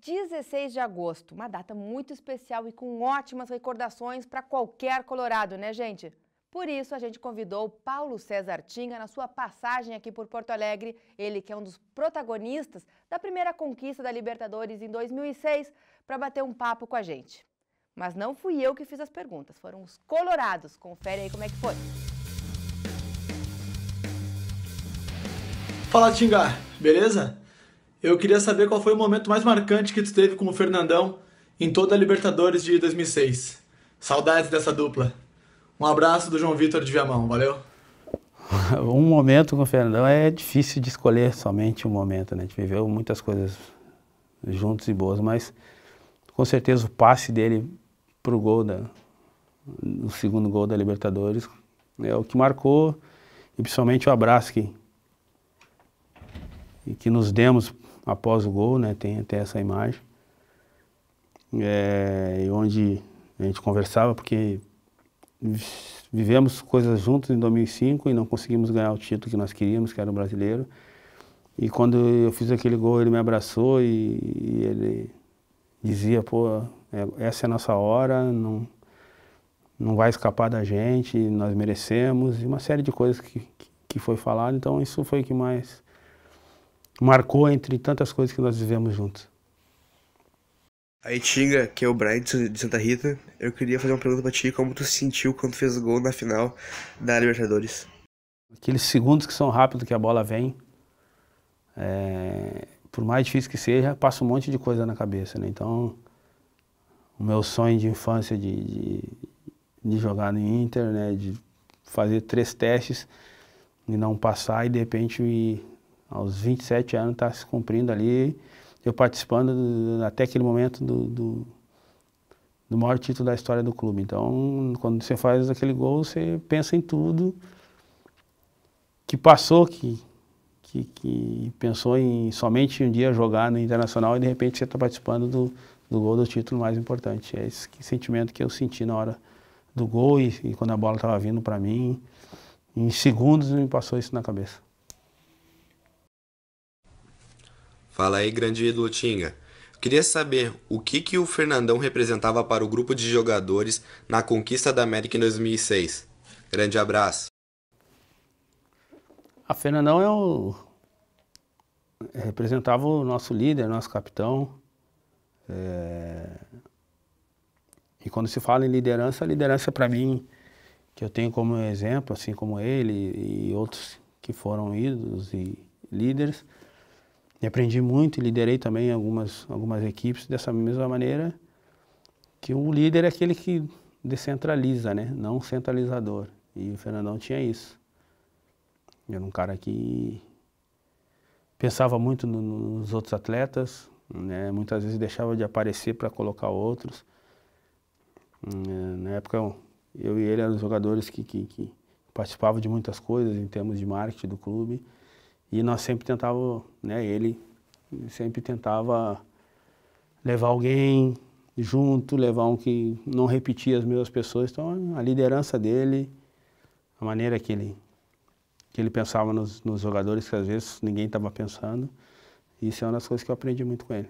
16 de agosto, uma data muito especial e com ótimas recordações para qualquer colorado, né, gente? Por isso, a gente convidou Paulo César Tinga na sua passagem aqui por Porto Alegre, ele que é um dos protagonistas da primeira conquista da Libertadores em 2006, para bater um papo com a gente. Mas não fui eu que fiz as perguntas, foram os colorados. Confere aí como é que foi. Fala, Tinga, beleza? Eu queria saber qual foi o momento mais marcante que tu teve com o Fernandão em toda a Libertadores de 2006. Saudades dessa dupla. Um abraço do João Vitor de Viamão, valeu? Um momento com o Fernandão é difícil de escolher somente um momento, né? A gente viveu muitas coisas juntos e boas, mas com certeza o passe dele pro gol, o segundo gol da Libertadores, é o que marcou, e principalmente o abraço que nos demos após o gol, né? Tem até essa imagem, onde a gente conversava, porque vivemos coisas juntos em 2005 e não conseguimos ganhar o título que nós queríamos, que era o brasileiro. E quando eu fiz aquele gol, ele me abraçou e ele dizia, pô, essa é a nossa hora, não vai escapar da gente, nós merecemos, e uma série de coisas que foi falado. Então isso foi o que mais marcou entre tantas coisas que nós vivemos juntos. Aí, Tinga, que é o Brian de Santa Rita, eu queria fazer uma pergunta pra ti, como tu se sentiu quando fez o gol na final da Libertadores? Aqueles segundos que são rápidos que a bola vem, por mais difícil que seja, passa um monte de coisa na cabeça, né? Então, o meu sonho de infância de jogar no Inter, né? De fazer 3 testes e não passar, e de repente, aos 27 anos, tá se cumprindo ali, eu participando até aquele momento do maior título da história do clube. Então, quando você faz aquele gol, você pensa em tudo que passou, que pensou em somente um dia jogar no Internacional, e de repente você está participando do gol do título mais importante. É esse sentimento que eu senti na hora do gol e quando a bola estava vindo para mim. Em segundos me passou isso na cabeça. Fala aí, grande ídolo Tinga. Eu queria saber o que o Fernandão representava para o grupo de jogadores na conquista da América em 2006. Grande abraço. A Fernandão representava o nosso líder, nosso capitão. E quando se fala em liderança, a liderança para mim, que eu tenho como exemplo, assim como ele e outros que foram ídolos e líderes, e aprendi muito e liderei também algumas equipes dessa mesma maneira, que o líder é aquele que descentraliza, né? Não centralizador. E o Fernandão tinha isso. Era um cara que pensava muito nos outros atletas, né? Muitas vezes deixava de aparecer para colocar outros. Na época, eu e ele eram jogadores que participavam de muitas coisas em termos de marketing do clube. E nós sempre tentávamos, né, ele sempre tentava levar alguém junto, levar um que não repetia as mesmas pessoas. Então, a liderança dele, a maneira que ele pensava nos jogadores, que às vezes ninguém estava pensando, isso é uma das coisas que eu aprendi muito com ele.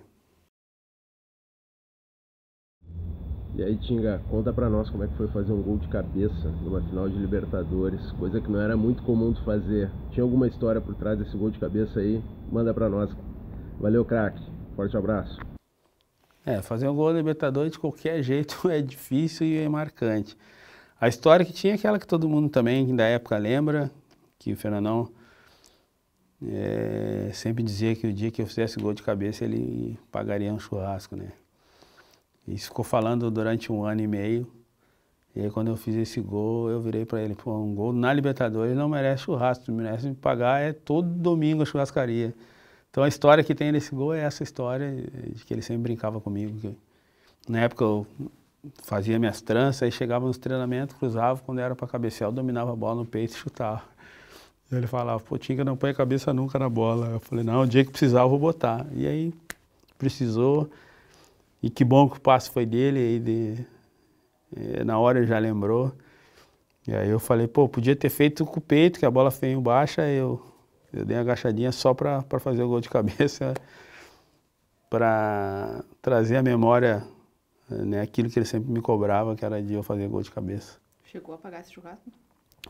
E aí, Tinga, conta pra nós como é que foi fazer um gol de cabeça numa final de Libertadores, coisa que não era muito comum de fazer. Tinha alguma história por trás desse gol de cabeça aí? Manda pra nós. Valeu, craque. Forte abraço. Fazer um gol da Libertadores de qualquer jeito é difícil e é marcante. A história que tinha é aquela que todo mundo também da época lembra, que o Fernandão sempre dizia que o dia que eu fizesse gol de cabeça ele pagaria um churrasco, né? Isso ficou falando durante 1 ano e meio. E aí quando eu fiz esse gol, eu virei para ele, pô, um gol na Libertadores não merece churrasco, merece me pagar todo domingo a churrascaria. Então a história que tem nesse gol é essa história de que ele sempre brincava comigo. Que na época eu fazia minhas tranças, aí chegava nos treinamentos, cruzava, quando era para cabecear, eu dominava a bola no peito e chutava. Ele falava, pô, Tinga, não põe a cabeça nunca na bola. Eu falei, não, o dia que precisar eu vou botar. E aí precisou. E que bom que o passe foi dele, na hora ele já lembrou. E aí eu falei, pô, podia ter feito com o peito, que a bola veio baixa, eu dei uma agachadinha só para fazer o gol de cabeça. para trazer à memória, né, aquilo que ele sempre me cobrava, que era de eu fazer gol de cabeça. Chegou a pagar esse churrasco?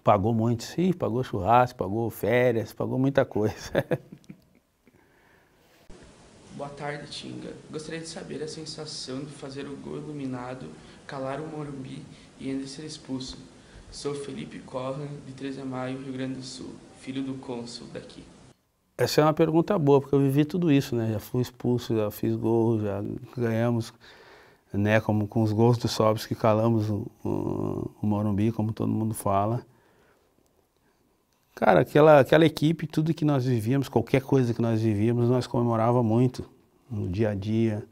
Pagou muito, sim, pagou churrasco, pagou férias, pagou muita coisa. Boa tarde, Tinga. Gostaria de saber a sensação de fazer o gol iluminado, calar o Morumbi e ainda ser expulso. Sou Felipe Corran, de 13 de Maio, Rio Grande do Sul, filho do cônsul daqui. Essa é uma pergunta boa, porque eu vivi tudo isso, né? Já fui expulso, já fiz gol, já ganhamos, né? Como com os gols do Sobis que calamos o Morumbi, como todo mundo fala. Cara, aquela equipe, tudo que nós vivíamos, qualquer coisa que nós vivíamos, nós comemorava muito no dia a dia,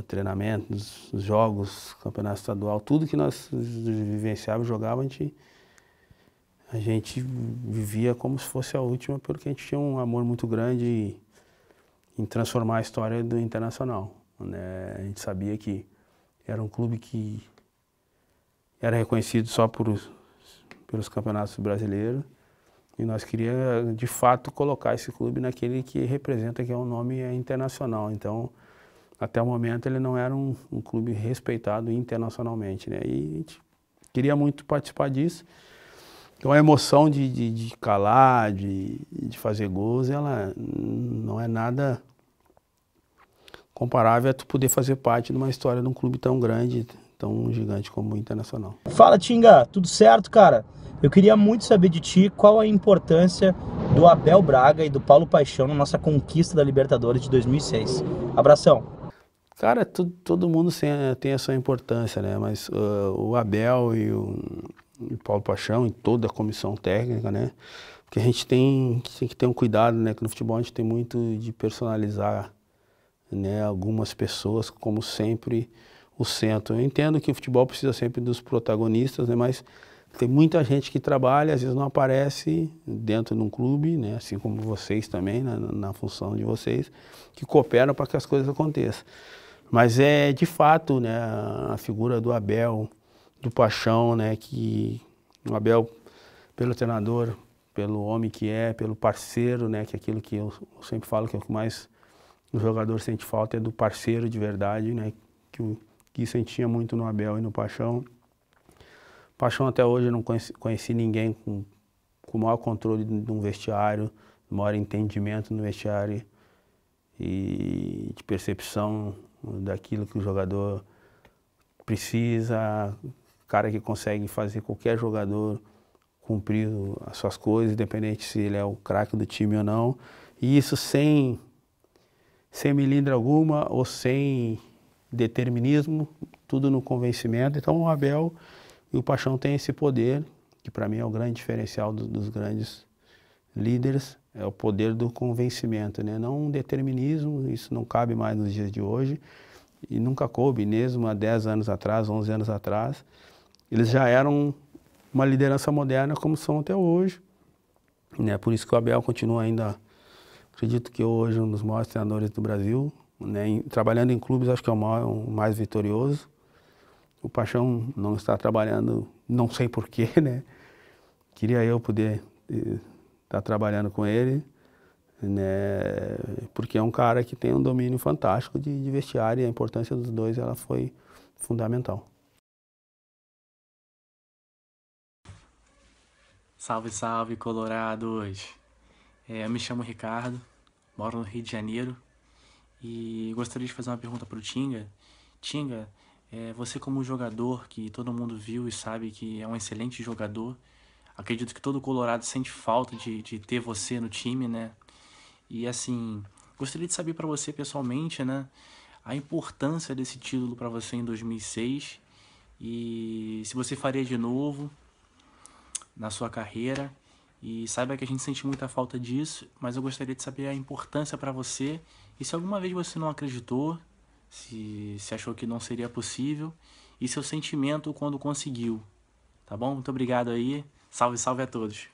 treinamentos, jogos, campeonato estadual, tudo que nós vivenciávamos, jogávamos, a gente vivia como se fosse a última, porque a gente tinha um amor muito grande em transformar a história do Internacional, né? A gente sabia que era um clube que era reconhecido só pelos campeonatos brasileiros, e nós queríamos, de fato, colocar esse clube naquele que representa, que é o nome internacional. Então, até o momento, ele não era um clube respeitado internacionalmente, né? E a gente queria muito participar disso. Então, a emoção de calar, de fazer gols, ela não é nada comparável a tu poder fazer parte de uma história de um clube tão grande, tão gigante como o Internacional. Fala, Tinga, tudo certo, cara? Eu queria muito saber de ti qual a importância do Abel Braga e do Paulo Paixão na nossa conquista da Libertadores de 2006. Abração. Cara, todo mundo tem a sua importância, né? Mas o Abel e o Paulo Paixão e toda a comissão técnica, né? Porque a gente tem que ter um cuidado, né? Que no futebol a gente tem muito de personalizar, né? Algumas pessoas como sempre o centro. Eu entendo que o futebol precisa sempre dos protagonistas, né? Mas tem muita gente que trabalha, às vezes não aparece dentro de um clube, né? Assim como vocês também, na função de vocês, que cooperam para que as coisas aconteçam. Mas é de fato, né, a figura do Abel, do Paixão, né, que o Abel, pelo treinador, pelo homem que é, pelo parceiro, né, que é aquilo que eu sempre falo que é o que mais o jogador sente falta, é do parceiro de verdade, né, que isso a gente tinha muito no Abel e no Paixão. Paixão até hoje eu não conheci ninguém com maior controle de um vestiário, maior entendimento no vestiário e de percepção daquilo que o jogador precisa, cara que consegue fazer qualquer jogador cumprir as suas coisas, independente se ele é o craque do time ou não, e isso sem melindre alguma ou sem determinismo, tudo no convencimento. Então o Abel e o Paixão têm esse poder, que para mim é o grande diferencial dos grandes líderes, é o poder do convencimento, né? Não um determinismo, isso não cabe mais nos dias de hoje, e nunca coube, mesmo há 10 anos atrás, 11 anos atrás, eles já eram uma liderança moderna como são até hoje, né? Por isso que o Abel continua ainda, acredito que hoje um dos maiores treinadores do Brasil, né? Trabalhando em clubes acho que é o mais vitorioso. O Paixão não está trabalhando, não sei porquê, né? Queria eu poder estar trabalhando com ele, né? Porque é um cara que tem um domínio fantástico de vestiário, e a importância dos dois ela foi fundamental. Salve, salve, colorados! Eu me chamo Ricardo, moro no Rio de Janeiro e gostaria de fazer uma pergunta para o Tinga. Tinga, você como jogador que todo mundo viu e sabe que é um excelente jogador, acredito que todo colorado sente falta de ter você no time, né? E assim, gostaria de saber para você pessoalmente, né, a importância desse título para você em 2006 e se você faria de novo na sua carreira. E saiba que a gente sente muita falta disso, mas eu gostaria de saber a importância para você e se alguma vez você não acreditou, se achou que não seria possível e seu sentimento quando conseguiu, tá bom? Muito obrigado aí, salve, salve a todos.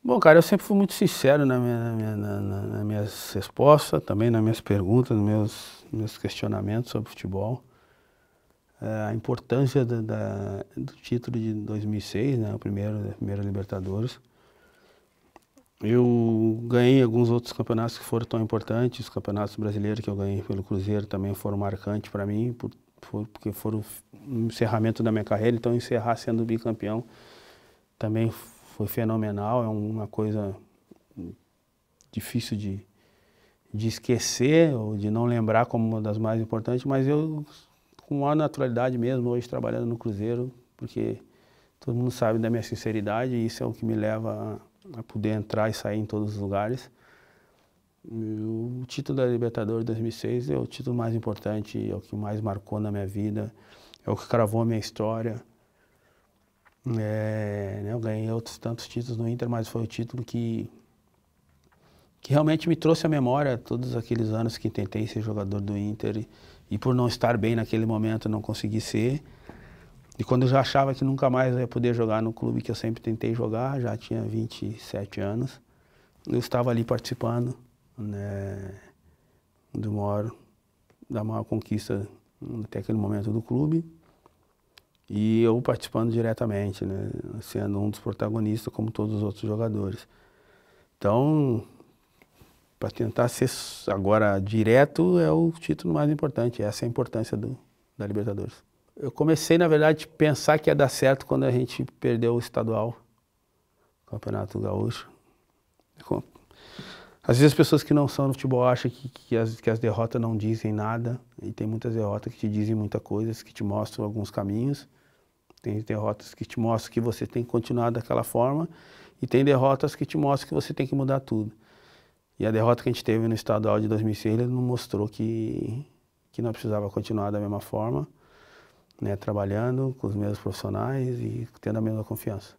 Bom, cara, eu sempre fui muito sincero nas minhas respostas, também nas minhas perguntas, nos meus questionamentos sobre futebol. A importância do título de 2006, né, a primeira Libertadores. Eu ganhei alguns outros campeonatos que foram tão importantes. Os campeonatos brasileiros que eu ganhei pelo Cruzeiro também foram marcantes para mim, porque foram um encerramento da minha carreira. Então, encerrar sendo bicampeão também foi fenomenal. É uma coisa difícil de esquecer ou de não lembrar como uma das mais importantes, mas eu, com maior naturalidade mesmo, hoje trabalhando no Cruzeiro, porque todo mundo sabe da minha sinceridade e isso é o que me leva a poder entrar e sair em todos os lugares. O título da Libertadores 2006 é o título mais importante, é o que mais marcou na minha vida, é o que cravou a minha história. Eu ganhei outros tantos títulos no Inter, mas foi o título que realmente me trouxe à memória todos aqueles anos que tentei ser jogador do Inter e por não estar bem naquele momento não consegui ser. E quando eu já achava que nunca mais eu ia poder jogar no clube que eu sempre tentei jogar, já tinha 27 anos, eu estava ali participando, né, da maior conquista até aquele momento do clube, e eu participando diretamente, né, sendo um dos protagonistas como todos os outros jogadores. Então, para tentar ser agora direto é o título mais importante, essa é a importância da Libertadores. Eu comecei, na verdade, a pensar que ia dar certo quando a gente perdeu o estadual, o Campeonato Gaúcho. Às vezes as pessoas que não são no futebol acham que as derrotas não dizem nada, e tem muitas derrotas que te dizem muitas coisas, que te mostram alguns caminhos. Tem derrotas que te mostram que você tem que continuar daquela forma, e tem derrotas que te mostram que você tem que mudar tudo. E a derrota que a gente teve no estadual de 2006, ele não mostrou que não precisava continuar da mesma forma, né, trabalhando com os mesmos profissionais e tendo a mesma confiança.